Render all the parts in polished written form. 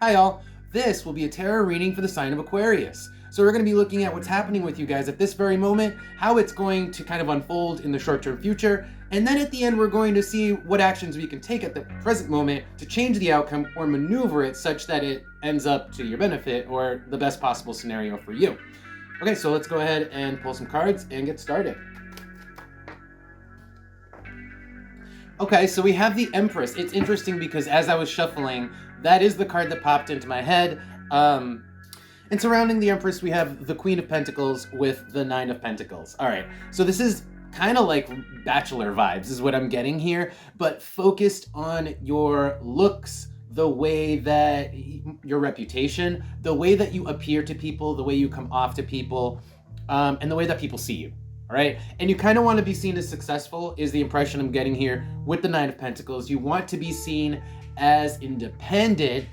Hi all, this will be a tarot reading for the sign of Aquarius. So we're going to be looking at what's happening with you guys at this very moment, how it's going to kind of unfold in the short-term future, and then at the end we're going to see what actions we can take at the present moment to change the outcome or maneuver it such that it ends up to your benefit or the best possible scenario for you. Okay, so let's go ahead and pull some cards and get started. Okay, so we have the Empress. It's interesting because as I was shuffling, that is the card that popped into my head. And surrounding the Empress, we have the Queen of Pentacles with the Nine of Pentacles. All right, so this is kind of like Bachelor vibes is what I'm getting here, but focused on your looks, the way that your reputation, the way that you appear to people, the way you come off to people, and the way that people see you. All right, and you kind of want to be seen as successful is the impression I'm getting here with the Nine of Pentacles. You want to be seen as independent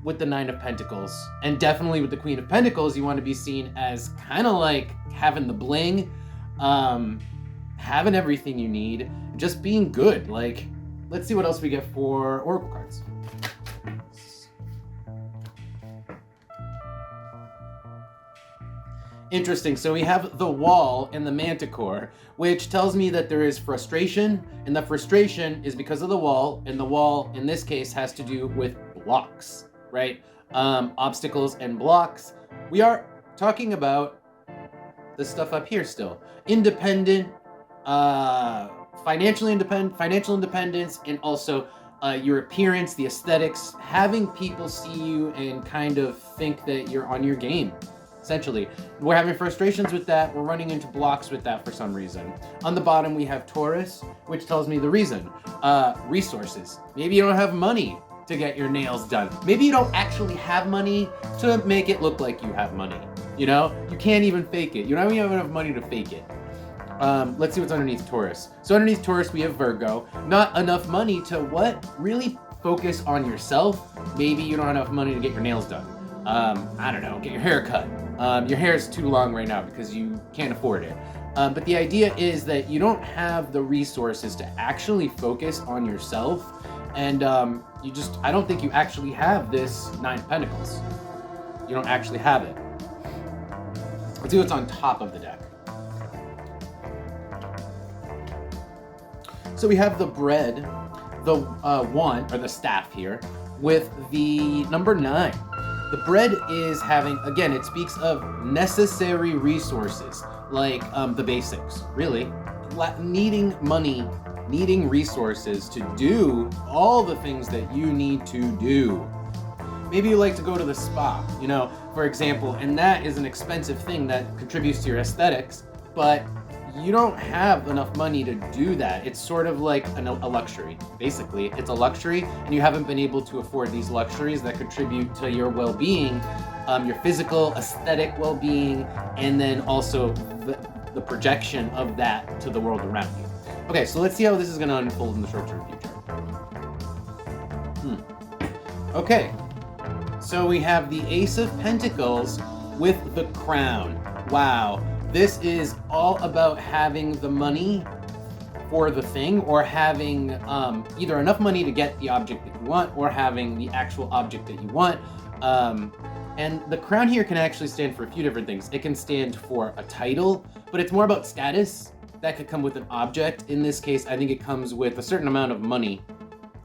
with the Nine of Pentacles, and definitely with the Queen of Pentacles, you want to be seen as kind of like having the bling, having everything you need, just being good. Like, let's see what else we get for Oracle cards. Interesting. So we have the Wall and the Manticore, which tells me that there is frustration, and the frustration is because of the Wall, and the Wall in this case has to do with blocks, right? Obstacles and blocks. We are talking about the stuff up here still. Independent, financial independence, and also your appearance, the aesthetics, having people see you and kind of think that you're on your game. Essentially, we're having frustrations with that. We're running into blocks with that for some reason. On the bottom, we have Taurus, which tells me the reason. Resources. Maybe you don't have money to get your nails done. Maybe you don't actually have money to make it look like you have money. You know, you can't even fake it. You don't even have enough money to fake it. Let's see what's underneath Taurus. So underneath Taurus, we have Virgo. Not enough money to what? Really focus on yourself. Maybe you don't have enough money to get your nails done. I don't know, get your hair cut. Your hair is too long right now because you can't afford it. But the idea is that you don't have the resources to actually focus on yourself. And I don't think you actually have this Nine of Pentacles. You don't actually have it. Let's see what's on top of the deck. So we have the bread, the wand, or the staff here, with the number 9. The bread is having, again, it speaks of necessary resources, like the basics, really. Needing money, needing resources to do all the things that you need to do. Maybe you like to go to the spa, you know, for example, and that is an expensive thing that contributes to your aesthetics, but you don't have enough money to do that. It's sort of like a luxury. Basically, it's a luxury, and you haven't been able to afford these luxuries that contribute to your well-being, your physical, aesthetic well-being, and then also the projection of that to the world around you. Okay, so let's see how this is going to unfold in the short-term future. Okay, so we have the Ace of Pentacles with the Crown. Wow. This is all about having the money for the thing, or having either enough money to get the object that you want, or having the actual object that you want. And the crown here can actually stand for a few different things. It can stand for a title, but it's more about status. That could come with an object. In this case, I think it comes with a certain amount of money.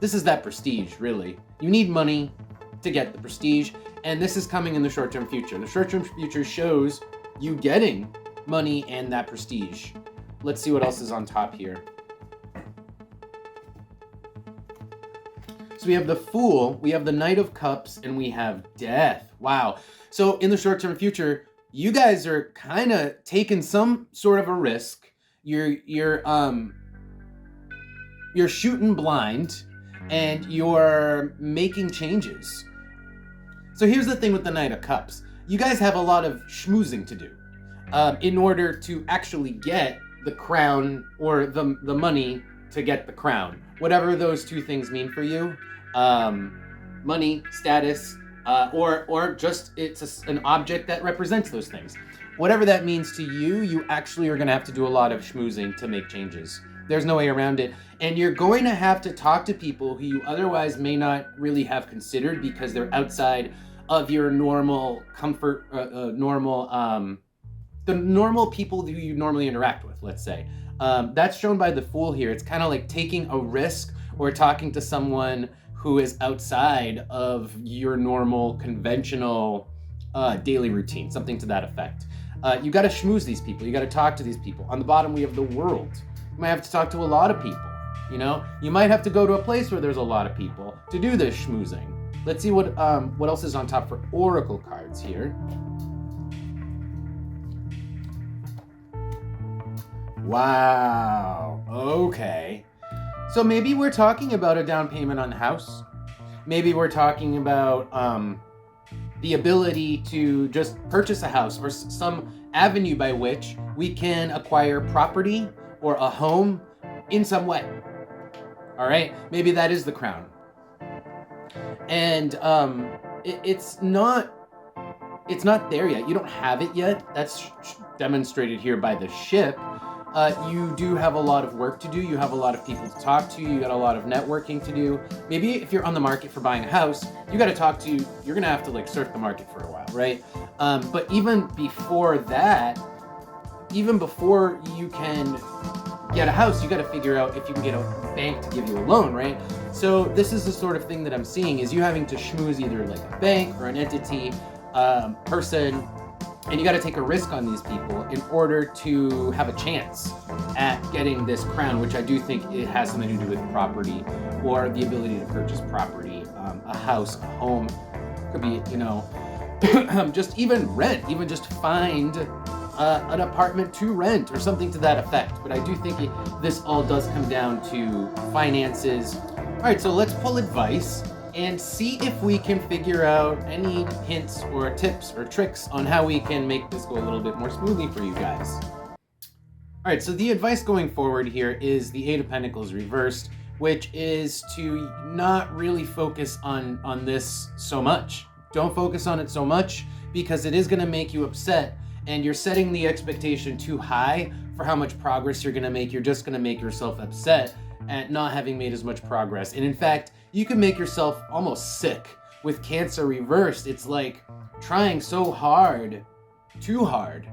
This is that prestige, really. You need money to get the prestige, and this is coming in the short-term future. The short-term future shows you getting money and that prestige. Let's see what else is on top here. So we have the Fool, we have the Knight of Cups, and we have Death. Wow. So in the short-term future, you guys are kind of taking some sort of a risk. You're shooting blind, and you're making changes. So here's the thing with the Knight of Cups. You guys have a lot of schmoozing to do. In order to actually get the crown, or the money to get the crown. Whatever those two things mean for you. Money, status, or just it's an object that represents those things. Whatever that means to you, you actually are going to have to do a lot of schmoozing to make changes. There's no way around it. And you're going to have to talk to people who you otherwise may not really have considered because they're outside of your normal comfort, the normal people who you normally interact with, let's say. That's shown by the Fool here. It's kind of like taking a risk or talking to someone who is outside of your normal, conventional daily routine, something to that effect. You got to schmooze these people. You got to talk to these people. On the bottom, we have the World. You might have to talk to a lot of people. You might have to go to a place where there's a lot of people to do this schmoozing. Let's see what else is on top for Oracle cards here. Wow. Okay. So maybe we're talking about a down payment on the house. Maybe we're talking about the ability to just purchase a house or some avenue by which we can acquire property or a home in some way. All right? Maybe that is the Crown. And it's not there yet. You don't have it yet. That's demonstrated here by the Ship. You do have a lot of work to do. You have a lot of people to talk to. You got a lot of networking to do. Maybe if you're on the market for buying a house, you got to talk to, you're going to have to like surf the market for a while, right? But even before that, even before you can get a house, you got to figure out if you can get a bank to give you a loan, right? So this is the sort of thing that I'm seeing is you having to schmooze either like a bank or an entity, person, and you got to take a risk on these people in order to have a chance at getting this Crown, which I do think it has something to do with property or the ability to purchase property, a house, a home, could be, just even rent, even just find an apartment to rent or something to that effect. But I do think this all does come down to finances. All right, so let's pull advice and see if we can figure out any hints or tips or tricks on how we can make this go a little bit more smoothly for you guys. All right, so the advice going forward here is the Eight of Pentacles reversed, which is to not really focus on this so much. Don't focus on it so much because it is going to make you upset, and you're setting the expectation too high for how much progress you're going to make. You're just going to make yourself upset at not having made as much progress. And in fact, you can make yourself almost sick with Cancer reversed. It's like trying so hard, too hard,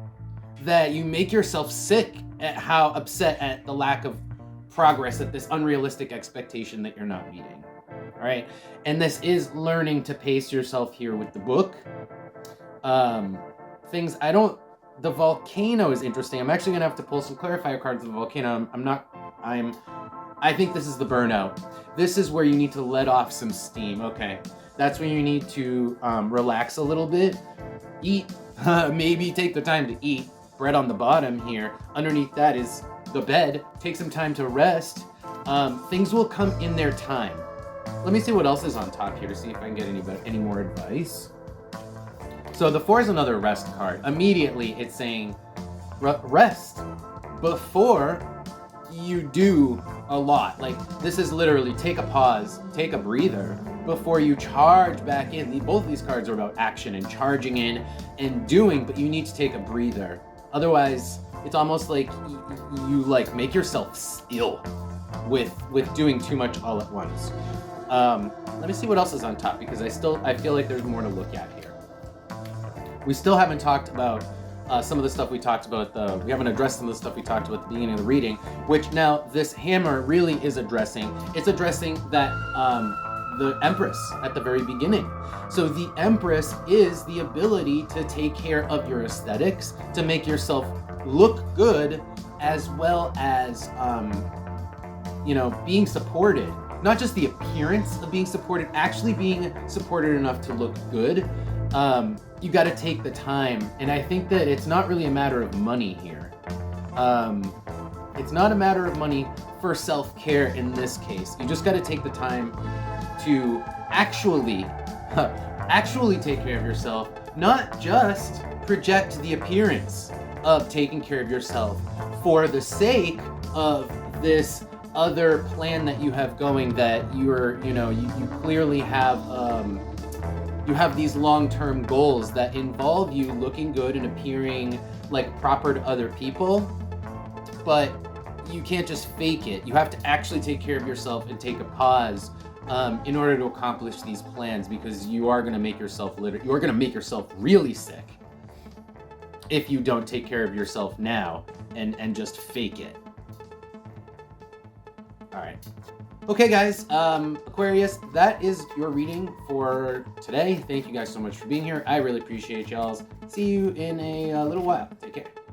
that you make yourself sick at how upset at the lack of progress, at this unrealistic expectation that you're not meeting. All right. And this is learning to pace yourself here with the book. The volcano is interesting. I'm actually going to have to pull some clarifier cards of the volcano. I think this is the burnout. This is where you need to let off some steam. Okay. That's when you need to relax a little bit. Eat. Maybe take the time to eat. Bread on the bottom here. Underneath that is the bed. Take some time to rest. Things will come in their time. Let me see what else is on top here to see if I can get any more advice. So the 4 is another rest card. Immediately it's saying rest before you do a lot. Like this is literally take a pause, take a breather before you charge back in. Both of these cards are about action and charging in and doing, but you need to take a breather. Otherwise, it's almost like you like make yourself ill with doing too much all at once. Let me see what else is on top because I feel like there's more to look at here. We still haven't talked about some of the stuff we talked about. We haven't addressed some of the stuff we talked about at the beginning of the reading, which now this hammer really is addressing. It's addressing that the Empress at the very beginning. So the Empress is the ability to take care of your aesthetics, to make yourself look good, as well as being supported. Not just the appearance of being supported, actually being supported enough to look good. You got to take the time, and I think that it's not really a matter of money here. It's not a matter of money for self-care in this case. You just got to take the time to actually take care of yourself, not just project the appearance of taking care of yourself for the sake of this other plan that you have going, that you clearly have. You have these long-term goals that involve you looking good and appearing like proper to other people, but you can't just fake it. You have to actually take care of yourself and take a pause in order to accomplish these plans, because you are going to make yourself really sick if you don't take care of yourself now and just fake it. All right. Okay, guys, Aquarius, that is your reading for today. Thank you guys so much for being here. I really appreciate y'all. See you in a little while. Take care.